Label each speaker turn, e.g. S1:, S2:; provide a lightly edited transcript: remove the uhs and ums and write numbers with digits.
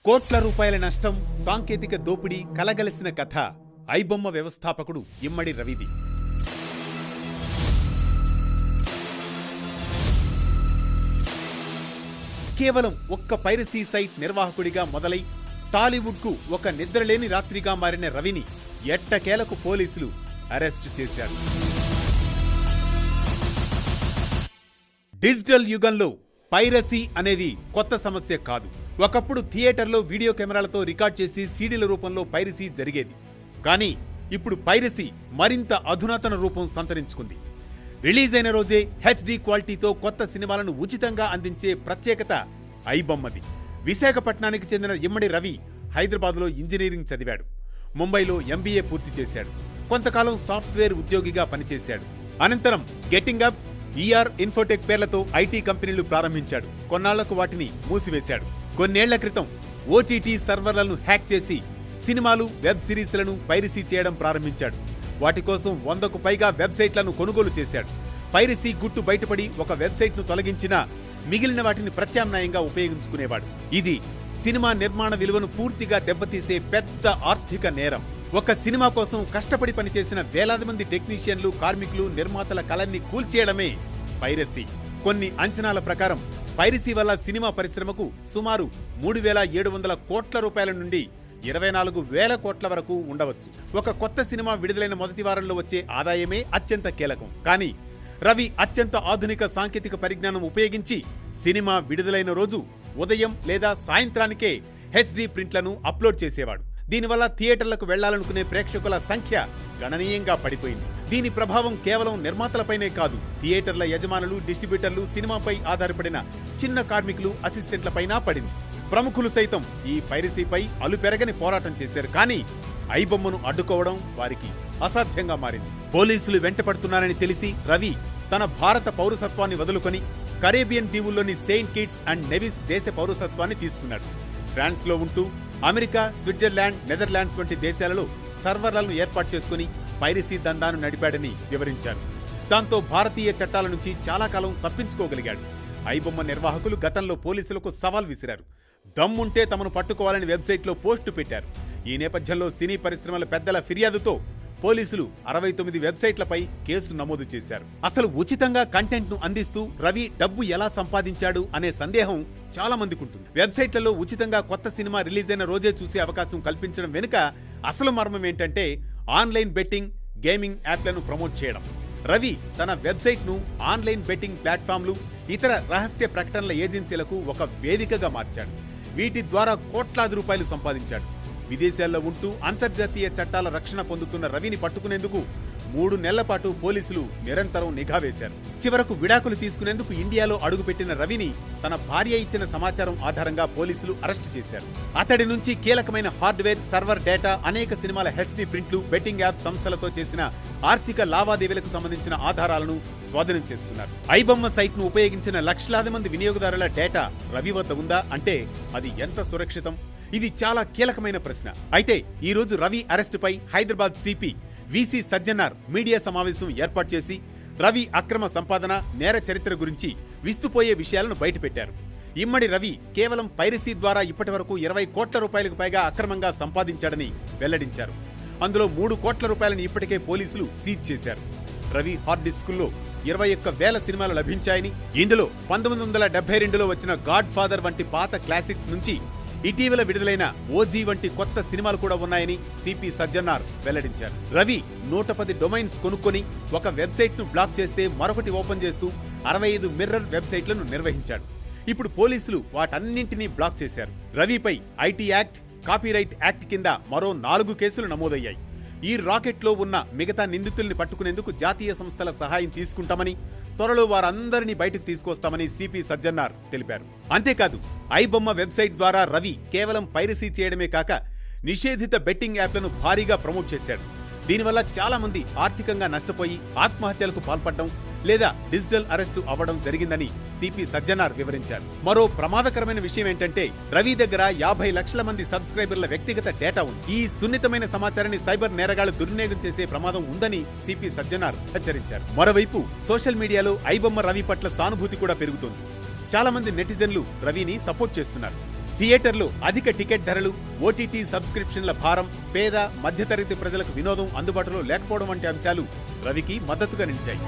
S1: కోట్ల రూపాయల నష్టం, సాంకేతిక దోపిడీ కలగలిసిన కథ ఐబొమ్మ వ్యవస్థాపకుడు ఇమ్మడి రవిది. కేవలం ఒక్క పైరసీ సైట్ నిర్వాహకుడిగా మొదలై టాలీవుడ్కు ఒక నిద్రలేని రాత్రిగా మారిన రవిని ఎట్టకేలకు పోలీసులు అరెస్టు చేశారు. డిజిటల్ యుగంలో పైరసీ అనేది కొత్త సమస్య కాదు. ఒకప్పుడు థియేటర్లో వీడియో కెమెరాలతో రికార్డ్ చేసి సీడీల రూపంలో పైరసీ జరిగేది. కానీ ఇప్పుడు పైరసీ మరింత అధునాతన రూపం సంతరించుకుంది. రిలీజ్ అయిన రోజే హెచ్డి క్వాలిటీతో కొత్త సినిమాలను ఉచితంగా అందించే ప్రత్యేకత ఐబొమ్మది. విశాఖపట్నానికి చెందిన ఇమ్మడి రవి హైదరాబాద్లో ఇంజనీరింగ్ చదివాడు. ముంబైలో ఎంబీఏ పూర్తి చేశాడు. కొంతకాలం సాఫ్ట్వేర్ ఉద్యోగిగా పనిచేశాడు. అనంతరం గెట్టింగ్ అప్, ఈఆర్ ఇన్ఫోటెక్ పేర్లతో ఐటీ కంపెనీలు ప్రారంభించాడు. కొన్నాళ్లకు వాటిని మూసివేశాడు. కొన్నేళ్ల క్రితం ఓటీటీ సర్వర్లను హ్యాక్ చేసి సినిమాలు, వెబ్ సిరీస్లను పైరసీ చేయడం ప్రారంభించాడు. వాటి కోసం 100కు పైగా వెబ్సైట్లను కొనుగోలు చేశాడు. పైరసీ గుట్టు బయటపడి ఒక వెబ్సైట్ను తొలగించినా మిగిలిన వాటిని ప్రత్యామ్నాయంగా ఉపయోగించుకునేవాడు. ఇది సినిమా నిర్మాణ విలువను పూర్తిగా దెబ్బతీసే పెద్ద ఆర్థిక నేరం. ఒక సినిమా కోసం కష్టపడి పనిచేసిన వేలాది మంది టెక్నీషియన్లు, కార్మికులు, నిర్మాతల కళల్ని కూల్చేయడమే పైరసీ. కొన్ని అంచనాల ప్రకారం పైరసీ వల్ల సినిమా పరిశ్రమకు సుమారు 3,700 కోట్ల రూపాయల నుండి 24,000 కోట్ల వరకు ఉండవచ్చు. ఒక కొత్త సినిమా విడుదలైన మొదటి వారంలో వచ్చే ఆదాయమే అత్యంత కీలకం. కానీ రవి అత్యంత ఆధునిక సాంకేతిక పరిజ్ఞానం ఉపయోగించి సినిమా విడుదలైన రోజు ఉదయం లేదా సాయంత్రానికే హెచ్డి ప్రింట్లను అప్లోడ్ చేసేవాడు. దీనివల్ల థియేటర్లకు వెళ్లాలనుకునే ప్రేక్షకుల సంఖ్య గణనీయంగా పడిపోయింది. దీని ప్రభావం కేవలం నిర్మాతలపైనే కాదు, థియేటర్ల యజమానులు, డిస్ట్రిబ్యూటర్లు, సినిమాపై ఆధారపడిన చిన్న కార్మికులు, అసిస్టెంట్లపైనా పడింది. ప్రముఖులు సైతం ఈ పైరసీపై అలుపెరగని పోరాటం చేశారు. కానీ ఐబొమ్మను అడ్డుకోవడం వారికి అసాధ్యంగా మారింది. పోలీసులు వెంటపడుతున్నారని తెలిసి రవి తన భారత పౌరసత్వాన్ని వదులుకొని కరేబియన్ దీవుల్లోని సెయింట్ కిట్స్ అండ్ నెవిస్ దేశ పౌరసత్వాన్ని తీసుకున్నాడు. ఫ్రాన్స్లో ఉంటూ అమెరికా, స్విట్జర్లాండ్, నెదర్లాండ్స్ వంటి దేశాలలో సర్వర్లను ఏర్పాటు చేసుకుని పైరసీ దందాను నడిపాడని వివరించారు. దాంతో భారతీయ చట్టాల నుంచి చాలా కాలం తప్పించుకోగలిగాడు. ఐబొమ్మ నిర్వాహకులు గతంలో పోలీసులకు సవాల్ విసిరారు. దమ్ముంటే తమను పట్టుకోవాలని వెబ్సైట్లో పోస్టు పెట్టారు. ఈ నేపథ్యంలో సినీ పరిశ్రమల పెద్దల ఫిర్యాదుతో పోలీసులు 69 వెబ్సైట్లపై కేసు నమోదు చేశారు. అసలు ఉచితంగా కంటెంట్ ను అందిస్తూ రవి డబ్బు ఎలా సంపాదించాడు అనే సందేహం చాలా మందికి ఉంటుంది. వెబ్సైట్లలో ఉచితంగా కొత్త సినిమా రిలీజ్ అయిన రోజే చూసే అవకాశం కల్పించడం వెనుక అసలు మర్మం ఏంటంటే ఆన్లైన్ బెట్టింగ్, గేమింగ్ యాప్లను ప్రమోట్ చేయడం. రవి తన వెబ్సైట్ ను ఆన్లైన్ బెట్టింగ్ ప్లాట్ఫామ్లు, ఇతర రహస్య ప్రకటనల ఏజెన్సీలకు ఒక వేదికగా మార్చాడు. వీటి ద్వారా కోట్లాది రూపాయలు సంపాదించాడు. విదేశాల్లో ఉంటూ అంతర్జాతీయ చట్టాల రక్షణ పొందుతున్న రవిని పట్టుకునేందుకు 3 నెలల పాటు పోలీసులు నిరంతరం నిఘా వేశారు. చివరకు విడాకులు తీసుకునేందుకు ఇండియాలో అడుగుపెట్టిన రవిని తన భార్య ఇచ్చిన సమాచారం ఆధారంగా పోలీసులు అరెస్టు చేశారు. అతడి నుంచి కీలకమైన హార్డ్వేర్, సర్వర్ డేటా, అనేక సినిమాల హెచ్డి ప్రింట్లు, బెట్టింగ్ యాప్ సంస్థలతో చేసిన ఆర్థిక లావాదేవీలకు సంబంధించిన ఆధారాలను స్వాధీనం చేసుకున్నారు. ఐబొమ్మ సైట్ ను ఉపయోగించిన లక్షలాది మంది వినియోగదారుల డేటా రవి వద్ద ఉందా అంటే అది ఎంత సురక్షితం? ఇది చాలా కీలకమైన ప్రశ్న. అయితే ఈ రోజు రవి అరెస్టుపై Hyderabad CP VC Sajjanar media సమావేశం ఏర్పాటు చేసి రవి అక్రమ సంపాదన, నేర చరిత్ర గురించి విస్తుపోయే విషయాలను బయటపెట్టారు. ఇమ్మడి రవి కేవలం పైరసీ ద్వారా ఇప్పటి వరకు 20 కోట్ల రూపాయలకు పైగా అక్రమంగా సంపాదించాడని వెల్లడించారు. అందులో 3 కోట్ల రూపాయలను ఇప్పటికే పోలీసులు సీజ్ చేశారు. రవి హార్డ్ డిస్కుల్లో 21,000 సినిమాలు లభించాయని, ఇందులో 1972లో వచ్చిన గాడ్ ఫాదర్ వంటి పాత క్లాసిక్స్ నుంచి ఇటీవల విడుదలైన ఓజీ వంటి కొత్త సినిమాలు కూడా ఉన్నాయని సిపి సజ్జనార్ వెల్లడించారు. రవి 110 డొమైన్స్ కొనుక్కొని ఒక వెబ్సైట్ ను బ్లాక్ చేస్తే మరొకటి ఓపెన్ చేస్తూ 65 మిర్రర్ వెబ్సైట్లను నిర్వహించాడు. ఇప్పుడు పోలీసులు వాటన్నింటినీ బ్లాక్ చేశారు. రవిపై ఐటీ యాక్ట్, కాపీరైట్ యాక్ట్ కింద మరో 4 కేసులు నమోదయ్యాయి. ఈ రాకెట్లో ఉన్న మిగతా నిందితుల్ని పట్టుకునేందుకు జాతీయ సంస్థల సహాయం తీసుకుంటామని, త్వరలో వారందరినీ బయటకు తీసుకొస్తామని సిపి సజ్జనార్ తెలిపారు. అంతేకాదు ఐబొమ్మ వెబ్సైట్ ద్వారా రవి కేవలం పైరసీ చేయడమే కాక నిషేధిత బెట్టింగ్ యాప్లను భారీగా ప్రమోట్ చేశాడు. దీనివల్ల చాలా మంది ఆర్థికంగా నష్టపోయి ఆత్మహత్యలకు పాల్పడడం లేదా డిజిటల్ అరెస్టు అవ్వడం జరిగిందని సిపి సజ్జనార్ వివరించారు. మరో ప్రమాదకరమైన విషయం ఏంటంటే రవి దగ్గర 50 లక్షల మంది సబ్స్క్రైబర్ల వ్యక్తిగత డేటా ఉంది. ఈ సున్నితమైన సమాచారాన్ని సైబర్ నేరగాళ్లు దుర్వినియోగం చేసే ప్రమాదం ఉందని సిపి సజ్జనార్ హెచ్చరించారు. మరోవైపు సోషల్ మీడియాలో ఐబొమ్మ రవి పట్ల సానుభూతి కూడా పెరుగుతోంది. చాలా మంది నెటిజన్లు రవిని సపోర్ట్ చేస్తున్నారు. థియేటర్లో అధిక టికెట్ ధరలు, ఓటీటీ సబ్స్క్రిప్షన్ల భారం, పేద మధ్యతరగతి ప్రజలకు వినోదం అందుబాటులో లేకపోవడం వంటి అంశాలు రవికి మద్దతుగా నిలిచాయి.